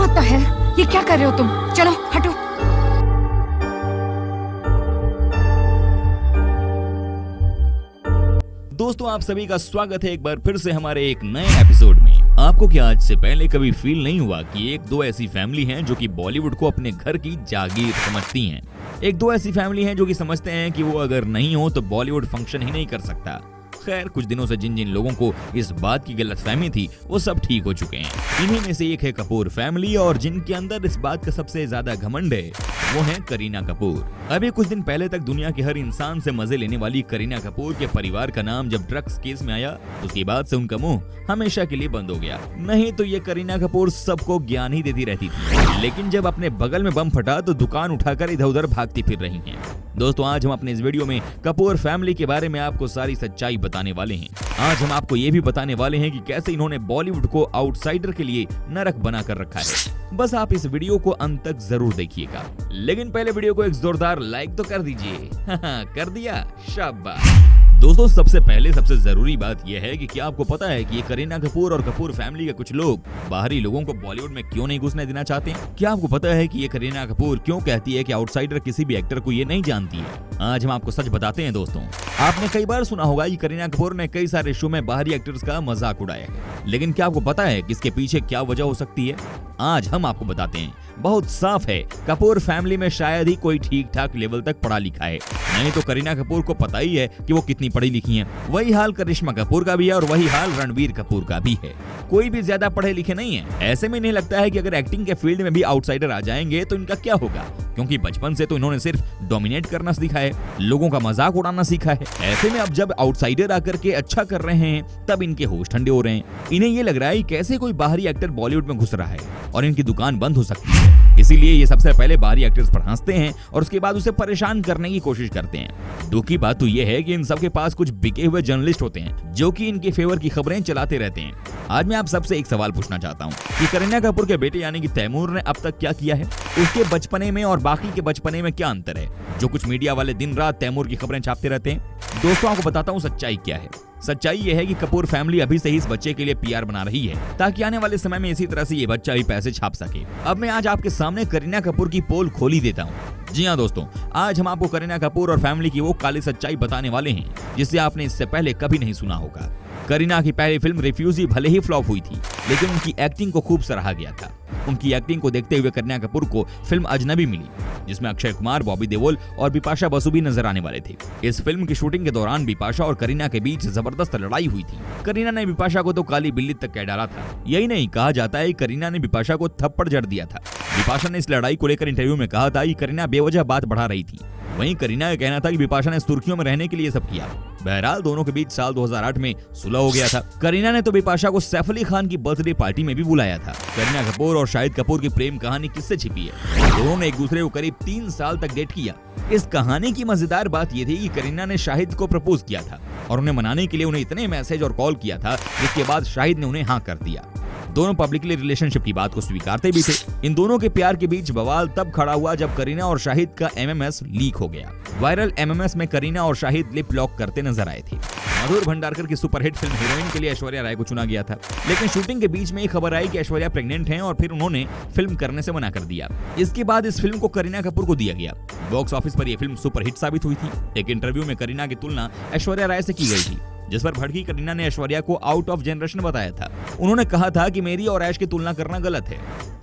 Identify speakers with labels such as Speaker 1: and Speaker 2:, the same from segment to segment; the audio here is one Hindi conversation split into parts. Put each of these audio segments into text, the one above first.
Speaker 1: व्हाट द हेल, ये क्या कर रहे हो तुम? चलो हटो।
Speaker 2: दोस्तों, आप सभी का स्वागत है एक बार फिर से हमारे एक नए एपिसोड में। आपको क्या आज से पहले कभी फील नहीं हुआ कि एक दो ऐसी फैमिली हैं जो कि बॉलीवुड को अपने घर की जागीर समझती हैं? एक दो ऐसी फैमिली हैं जो कि समझते हैं कि वो अगर नहीं हो तो बॉलीवुड फंक्शन ही नहीं कर सकता। खैर, कुछ दिनों से जिन जिन लोगों को इस बात की गलतफहमी थी वो सब ठीक हो चुके हैं। इन्हीं में से एक है कपूर फैमिली, और जिनके अंदर इस बात का सबसे ज्यादा घमंड है वो है करीना कपूर। अभी कुछ दिन पहले तक दुनिया के हर इंसान से मजे लेने वाली करीना कपूर के परिवार का नाम जब ड्रग्स केस में आया, उसके बाद से उनका मुंह हमेशा के लिए बंद हो गया। नहीं तो ये करीना कपूर सबको ज्ञान ही देती रहती थी, लेकिन जब अपने बगल में बम फटा तो दुकान उठाकर इधर उधर भागती फिर रही हैं। दोस्तों, आज हम अपने इस वीडियो में कपूर फैमिली के बारे में आपको सारी सच्चाई बताने वाले हैं। आज हम आपको ये भी बताने वाले हैं कि कैसे इन्होंने बॉलीवुड को आउटसाइडर के लिए नरक बना कर रखा है। बस आप इस वीडियो को अंत तक जरूर देखिएगा, लेकिन पहले वीडियो को एक जोरदार लाइक तो कर दीजिए। कर दिया? शाबाश। दोस्तों, सबसे पहले सबसे जरूरी बात यह है कि क्या आपको पता है कि ये करीना कपूर और कपूर फैमिली के कुछ लोग बाहरी लोगों को बॉलीवुड में क्यों नहीं घुसने देना चाहते हैं? क्या आपको पता है कि ये करीना कपूर क्यों कहती है कि आउटसाइडर किसी भी एक्टर को ये नहीं जानती है? आज हम आपको सच बताते हैं। दोस्तों, आपने कई बार सुना होगा कि करीना कपूर ने कई सारे शो में बाहरी एक्टर्स का मजाक उड़ाया है, लेकिन क्या आपको पता है कि इसके पीछे क्या वजह हो सकती है? आज हम आपको बताते हैं। बहुत साफ है, कपूर फैमिली में शायद ही कोई ठीक ठाक लेवल तक पढ़ा लिखा है। नहीं तो करीना कपूर को पता ही है कि वो कितनी पढ़ी लिखी हैं। वही हाल करिश्मा कपूर का भी है और वही हाल रणबीर कपूर का भी है। कोई भी ज्यादा पढ़े लिखे नहीं है। ऐसे में इन्हें लगता है कि अगर एक्टिंग के फील्ड में भी आउटसाइडर आ जाएंगे तो इनका क्या होगा, क्योंकि बचपन से तो इन्होंने सिर्फ डोमिनेट करना सीखा है, लोगों का मजाक उड़ाना सीखा है। ऐसे में अब जब आउटसाइडर आकर के अच्छा कर रहे हैं तब इनके होश ठंडे हो रहे हैं। इन्हें ये लग रहा है कैसे कोई बाहरी एक्टर बॉलीवुड में घुस रहा है और इनकी दुकान बंद हो सकती है। इसीलिए ये सबसे पहले बाहरी एक्टर्स पर हंसते हैं और उसके बाद उसे परेशान करने की कोशिश करते हैं। दुख की बात तो ये है कि इन सबके पास कुछ बिके हुए जर्नलिस्ट होते हैं जो कि इनके फेवर की खबरें चलाते रहते हैं। आज मैं आप सबसे एक सवाल पूछना चाहता हूँ कि करीना कपूर के बेटे यानी कि तैमूर ने अब तक क्या किया है? उसके बचपने में और बाकी के बचपने में क्या अंतर है जो कुछ मीडिया वाले दिन रात तैमूर की खबरें छापते रहते हैं? दोस्तों, आपको बताता हूँ सच्चाई क्या है। सच्चाई ये है कि कपूर फैमिली अभी से ही इस बच्चे के लिए पीआर बना रही है ताकि आने वाले समय में इसी तरह से ये बच्चा भी पैसे छाप सके। अब मैं आज आपके सामने करीना कपूर की पोल खोली देता हूँ। जी हाँ दोस्तों, आज हम आपको करीना कपूर और फैमिली की वो काली सच्चाई बताने वाले हैं जिसे आपने इससे पहले कभी नहीं सुना होगा। करीना की पहली फिल्म रिफ्यूजी भले ही फ्लॉप हुई थी, लेकिन उनकी एक्टिंग को खूब सराहा गया था। उनकी एक्टिंग को देखते हुए करीना कपूर को फिल्म अजनबी मिली, जिसमें अक्षय कुमार, बॉबी देओल और बिपाशा बसु भी नजर आने वाले थे। इस फिल्म की शूटिंग के दौरान बिपाशा और करीना के बीच जबरदस्त लड़ाई हुई थी। करीना ने बिपाशा को तो काली बिल्ली तक कह डाला था। यही नहीं, कहा जाता है करीना ने बिपाशा को थप्पड़ जड़ दिया था। बिपाशा ने इस लड़ाई को लेकर इंटरव्यू में कहा था कि करीना बेवजह बात बढ़ा रही थी। वहीं करीना का कहना था कि बिपाशा ने सुर्खियों में रहने के लिए सब किया। बहरहाल दोनों के बीच साल 2008 में सुलह हो गया था। करीना ने तो बिपाशा को सैफ अली खान की बर्थडे पार्टी में भी बुलाया था। करीना कपूर और शाहिद कपूर की प्रेम कहानी किससे छिपी है? दोनों ने एक दूसरे को करीब 3 साल तक डेट किया। इस कहानी की मजेदार बात यह थी कि करीना ने शाहिद को प्रपोज किया था और उन्हें मनाने के लिए उन्हें इतने मैसेज और कॉल किया था, जिसके बाद शाहिद ने उन्हें हाँ कर दिया। दोनों पब्लिकली रिलेशनशिप की बात को स्वीकारते भी थे। इन दोनों के प्यार के बीच बवाल तब खड़ा हुआ जब करीना और शाहिद का एमएमएस लीक हो गया। वायरल एमएमएस में करीना और शाहिद लिप लॉक करते नजर आए थे। मधुर भंडारकर की सुपरहिट फिल्म हीरोइन के लिए ऐश्वर्या राय को चुना गया था, लेकिन शूटिंग के बीच में एक खबर आई कि ऐश्वर्या प्रेग्नेंट हैं और फिर उन्होंने फिल्म करने से मना कर दिया। इसके बाद इस फिल्म को करीना कपूर को दिया गया। बॉक्स ऑफिस पर यह फिल्म सुपरहिट साबित हुई थी। एक इंटरव्यू में करीना की तुलना ऐश्वर्या राय से की गई थी, जिस पर भड़की करीना ने ऐश्वर्या को आउट ऑफ जनरेशन बताया था। उन्होंने कहा था कि मेरी और ऐश की तुलना करना गलत है,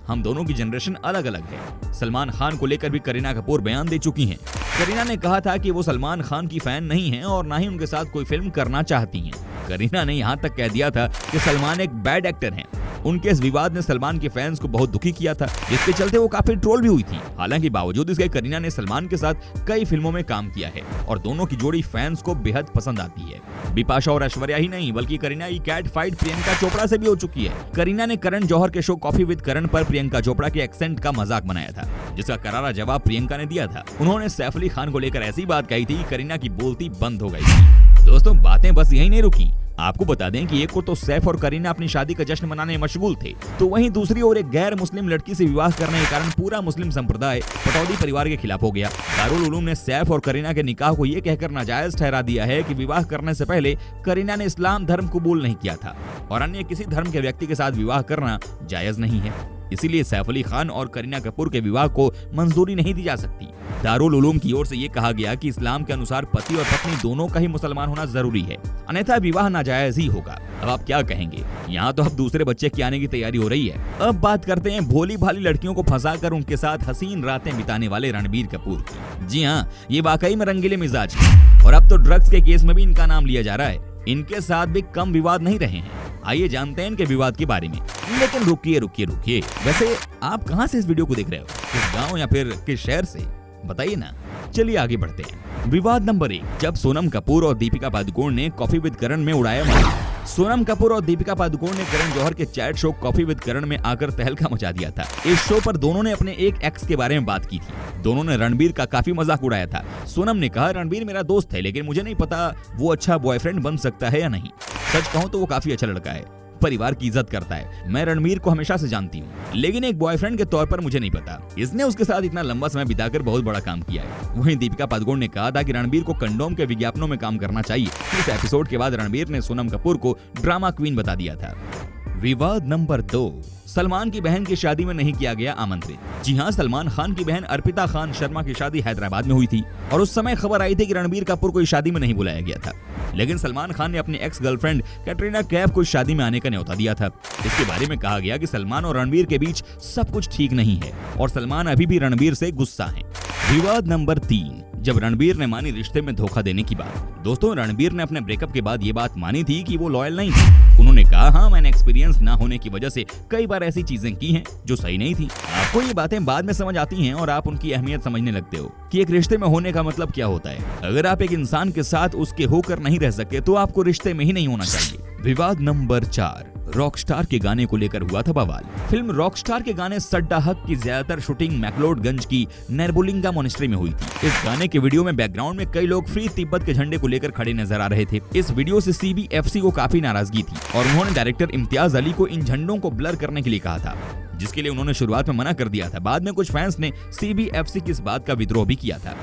Speaker 2: हम दोनों की जनरेशन अलग अलग है। सलमान खान को लेकर भी करीना कपूर बयान दे चुकी हैं। करीना ने कहा था कि वो सलमान खान की फैन नहीं है और ना ही उनके साथ कोई फिल्म करना चाहती हैं। करीना ने यहाँ तक कह दिया था कि सलमान एक बैड एक्टर हैं। उनके इस विवाद ने सलमान के फैंस को बहुत दुखी किया था, जिसके चलते वो काफी ट्रोल भी हुई थी। हालांकि बावजूद इसके करीना ने सलमान के साथ कई फिल्मों में काम किया है और दोनों की जोड़ी फैंस को बेहद पसंद आती है। बिपाशा और ऐश्वर्या ही नहीं बल्कि करीना की कैट फाइट प्रियंका चोपड़ा से भी हो चुकी है। करीना ने करण जौहर के शो कॉफी विद करण पर प्रियंका चोपड़ा के एक्सेंट का मजाक बनाया था, जिसका करारा जवाब प्रियंका ने दिया था। उन्होंने सैफ अली खान को लेकर ऐसी बात कही थी कि करीना की बोलती बंद हो गई थी। दोस्तों, बातें बस यही नहीं रुकी। आपको बता दें कि एक को तो सैफ और करीना अपनी शादी का जश्न मनाने में मशगूल थे, तो वहीं दूसरी ओर एक गैर मुस्लिम लड़की से विवाह करने के कारण पूरा मुस्लिम संप्रदाय पटौदी परिवार के खिलाफ हो गया। दारुल उलूम ने सैफ और करीना के निकाह को ये कहकर नाजायज ठहरा दिया है कि विवाह करने से पहले करीना ने इस्लाम धर्म कबूल नहीं किया था और अन्य किसी धर्म के व्यक्ति के साथ विवाह करना जायज नहीं है। इसीलिए सैफ अली खान और करीना कपूर के विवाह को मंजूरी नहीं दी जा सकती। दारुल उलूम की ओर से ये कहा गया कि इस्लाम के अनुसार पति और पत्नी दोनों का ही मुसलमान होना जरूरी है, अन्यथा विवाह नाजायज ही होगा। अब आप क्या कहेंगे? यहाँ तो अब दूसरे बच्चे के आने की तैयारी हो रही है। अब बात करते हैं भोली भाली लड़कियों को फंसाकर उनके साथ हसीन रातें बिताने वाले रणबीर कपूर की। जी हाँ, ये वाकई में रंगीले मिजाज है और अब तो ड्रग्स के केस में भी इनका नाम लिया जा रहा है। इनके साथ भी कम विवाद नहीं रहे हैं। आइए जानते हैं इनके विवाद के बारे में। लेकिन रुकिए, वैसे आप कहाँ से इस वीडियो को देख रहे हो? किस गाँव या फिर किस शहर से? बताइए ना। चलिए आगे बढ़ते हैं। विवाद नंबर 1, जब सोनम कपूर और दीपिका पादुकोण ने कॉफी विद करण में उड़ाया मजाक। सोनम कपूर और दीपिका पादुकोण ने करण जौहर के चैट शो कॉफी विद करण में आकर तहलका मचा दिया था। इस शो पर दोनों ने अपने एक एक्स के बारे में बात की थी। दोनों ने रणबीर का काफी मजाक उड़ाया था। सोनम ने कहा, रणबीर मेरा दोस्त है, लेकिन मुझे नहीं पता वो अच्छा बॉयफ्रेंड बन सकता है या नहीं। सच कहूं तो वो काफी अच्छा लड़का है, परिवार की इज्जत करता है। मैं रणबीर को हमेशा से जानती हूँ, लेकिन एक बॉयफ्रेंड के तौर पर मुझे नहीं पता। इसने उसके साथ इतना लंबा समय बिताकर बहुत बड़ा काम किया है। वहीं दीपिका पादुकोण ने कहा था कि रणबीर को कंडोम के विज्ञापनों में काम करना चाहिए। इस एपिसोड के बाद रणबीर ने सोनम कपूर को ड्रामा क्वीन बता दिया था। विवाद नंबर 2, सलमान की बहन की शादी में नहीं किया गया आमंत्रित। जी हां, सलमान खान की बहन अर्पिता खान शर्मा की शादी हैदराबाद में हुई थी और उस समय खबर आई थी कि रणबीर कपूर को इस शादी में नहीं बुलाया गया था। लेकिन सलमान खान ने अपनी एक्स गर्लफ्रेंड कैटरीना कैफ को इस शादी में आने का न्योता दिया था। इसके बारे में कहा गया कि सलमान और रणबीर के बीच सब कुछ ठीक नहीं है और सलमान अभी भी रणबीर से गुस्सा है। विवाद नंबर 3, जब रणबीर ने मानी रिश्ते में धोखा देने की बात। दोस्तों, रणबीर ने अपने ब्रेकअप के बाद ये बात मानी थी कि वो लॉयल नहीं थे। उन्होंने कहा, हाँ मैंने एक्सपीरियंस ना होने की वजह से कई बार ऐसी चीजें की हैं जो सही नहीं थी। आपको ये बातें बाद में समझ आती हैं और आप उनकी अहमियत समझने लगते हो कि एक रिश्ते में होने का मतलब क्या होता है। अगर आप एक इंसान के साथ उसके होकर नहीं रह सकते तो आपको रिश्ते में ही नहीं होना चाहिए। विवाद नंबर 4, रॉकस्टार के गाने को लेकर हुआ था बवाल। फिल्म रॉकस्टार के गाने सड्डा हक की ज्यादातर शूटिंग मैक्लोडगंज की नैरबुलिंगा मोनेस्ट्री में हुई थी। इस गाने के वीडियो में बैकग्राउंड में कई लोग फ्री तिब्बत के झंडे को लेकर खड़े नजर आ रहे थे। इस वीडियो से CBFC को काफी नाराजगी थी और उन्होंने डायरेक्टर इम्तियाज अली को इन झंडों को ब्लर करने के लिए कहा था, जिसके लिए उन्होंने शुरुआत में मना कर दिया था। बाद में कुछ फैंस ने CBFC की इस बात का विद्रोह भी किया था।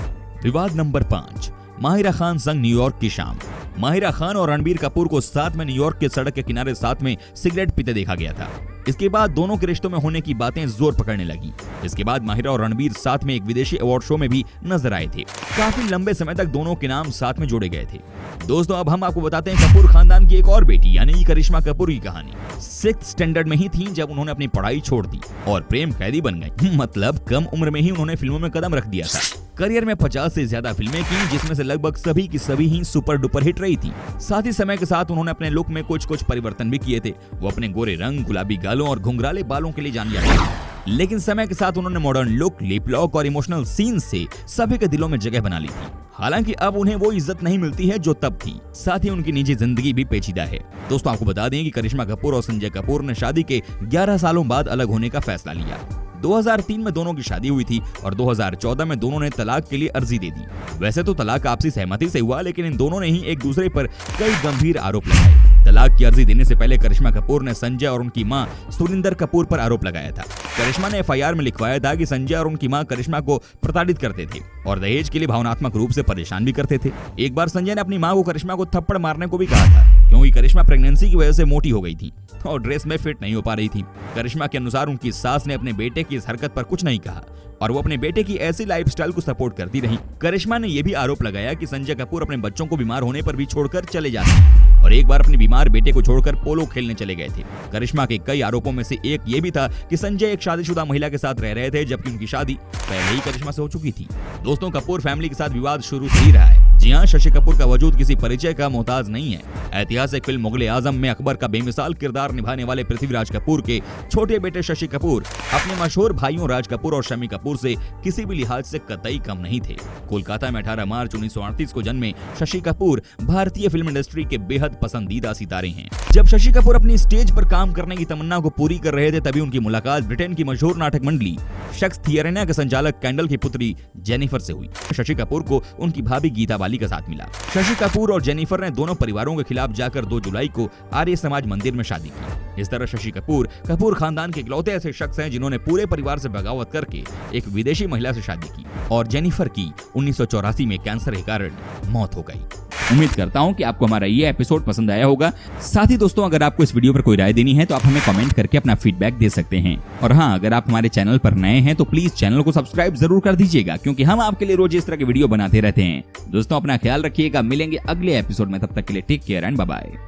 Speaker 2: विवाद नंबर 5, माहिरा खान संग न्यूयॉर्क की शाम। माहिरा खान और रणबीर कपूर को साथ में न्यूयॉर्क के सड़क के किनारे साथ में सिगरेट पीते देखा गया था। इसके बाद दोनों के रिश्तों में होने की बातें जोर पकड़ने लगी। इसके बाद माहिरा और रणबीर साथ में एक विदेशी अवार्ड शो में भी नजर आए थे। काफी लंबे समय तक दोनों के नाम साथ में जोड़े गए थे। दोस्तों, अब हम आपको बताते हैं कपूर खानदान की एक और बेटी यानी करिश्मा कपूर की कहानी। 6th स्टैंडर्ड में ही थी जब उन्होंने अपनी पढ़ाई छोड़ दी और प्रेम कैदी बन गई। मतलब कम उम्र में ही उन्होंने फिल्मों में कदम रख दिया था। करियर में 50 से ज्यादा फिल्में की, जिसमें से लगभग सभी की सभी ही सुपर डुपर हिट रही थी। साथ ही समय के साथ उन्होंने अपने लुक में कुछ परिवर्तन भी किए थे। वो अपने गोरे रंग, गुलाबी गालों और घुंघराले बालों के लिए जानी जाती थी। लेकिन समय के साथ उन्होंने मॉडर्न लुक, लिप लॉक और इमोशनल सीन से सभी के दिलों में जगह बना ली थी। हालांकि अब उन्हें वो इज्जत नहीं मिलती है जो तब थी। साथ ही उनकी निजी जिंदगी भी पेचीदा है। दोस्तों, आपको बता दें कि करिश्मा कपूर और संजय कपूर ने शादी के 11 सालों बाद अलग होने का फैसला लिया। 2003 में दोनों की शादी हुई थी और 2014 में दोनों ने तलाक के लिए अर्जी दे दी। वैसे तो तलाक आपसी सहमति से हुआ, लेकिन इन दोनों ने ही एक दूसरे पर कई गंभीर आरोप लगाए। तलाक की अर्जी देने से पहले करिश्मा कपूर ने संजय और उनकी मां सुरिंदर कपूर पर आरोप लगाया था। करिश्मा ने FIR में लिखवाया था कि संजय और उनकी मां करिश्मा को प्रताड़ित करते थे और दहेज के लिए भावनात्मक रूप से परेशान भी करते थे। एक बार संजय ने अपनी मां को करिश्मा को थप्पड़ मारने को भी कहा था, क्योंकि करिश्मा प्रेगनेंसी की वजह से मोटी हो गई थी और ड्रेस में फिट नहीं हो पा रही थी। करिश्मा के अनुसार उनकी सास ने अपने बेटे की इस हरकत पर कुछ नहीं कहा और वो अपने बेटे की ऐसी लाइफस्टाइल को सपोर्ट करती रही। करिश्मा ने यह भी आरोप लगाया कि संजय कपूर अपने बच्चों को बीमार होने पर भी छोड़कर चले जाते हैं और एक बार अपने बीमार बेटे को छोड़कर पोलो खेलने चले गए थे। करिश्मा के कई आरोपों में से एक ये भी था कि संजय एक शादीशुदा महिला के साथ रह रहे थे, जबकि उनकी शादी पहले ही करिश्मा से हो चुकी थी। दोस्तों, कपूर फैमिली के साथ विवाद शुरू से ही रहा है। जी हाँ, शशि कपूर का वजूद किसी परिचय का मोहताज नहीं है। ऐतिहासिक फिल्म मुगले आजम में अकबर का बेमिसाल किरदार निभाने वाले पृथ्वीराज कपूर के छोटे बेटे शशि कपूर अपने मशहूर भाइयों राज कपूर और शमी कपूर से किसी भी लिहाज से कतई कम नहीं थे। कोलकाता में 18 मार्च 1938 को जन्मे शशि कपूर भारतीय फिल्म इंडस्ट्री के बेहद पसंदीदा सितारे हैं। जब शशि कपूर अपनी स्टेज पर काम करने की तमन्ना को पूरी कर रहे थे, तभी उनकी मुलाकात ब्रिटेन की मशहूर नाटक मंडली शख्स थियरेना के संचालक कैंडल की पुत्री जेनिफर से हुई। शशि कपूर को उनकी भाभी गीता बाली का साथ मिला। शशि कपूर और जेनिफर ने दोनों परिवारों के खिलाफ जाकर 2 जुलाई को आर्य समाज मंदिर में शादी की। इस तरह शशि कपूर कपूर खानदान के इकलौते ऐसे शख्स हैं जिन्होंने पूरे परिवार से बगावत करके एक विदेशी महिला से शादी की और जेनिफर की 1984 में कैंसर के कारण मौत हो गई। उम्मीद करता हूँ कि आपको हमारा ये एपिसोड पसंद आया होगा। साथ ही दोस्तों, अगर आपको इस वीडियो पर कोई राय देनी है तो आप हमें कमेंट करके अपना फीडबैक दे सकते हैं। और हाँ, अगर आप हमारे चैनल पर नए हैं तो प्लीज चैनल को सब्सक्राइब जरूर कर दीजिएगा, क्योंकि हम आपके लिए रोज इस तरह की वीडियो बनाते रहते हैं। दोस्तों, अपना ख्याल रखिएगा, मिलेंगे अगले एपिसोड में, तब तक के लिए take care and bye bye.